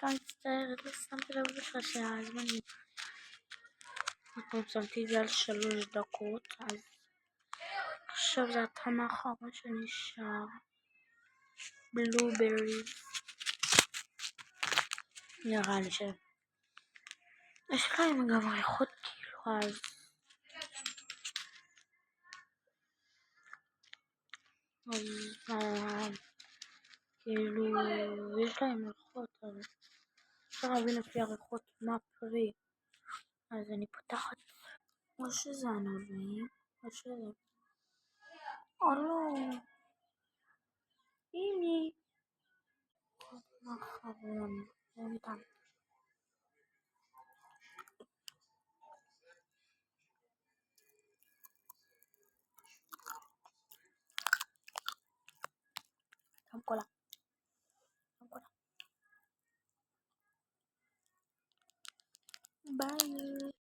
אני מצטערת, לא שמתי לב בכלל שהזמנים. שמתי את זה על 3 דקות, אז עכשיו זה הטעם האחרון שנשאר. בלובריז. נראה לי יש להם גם ריחות כאילו, אז כאילו יש להם ריחות, אבל אפשר להבין לפי הריחות מה פרי. אז אני פותחת, או שזה ענבים, או שזה... או לא, הנה האחרון, זה ניתן. גם קולה. ביי.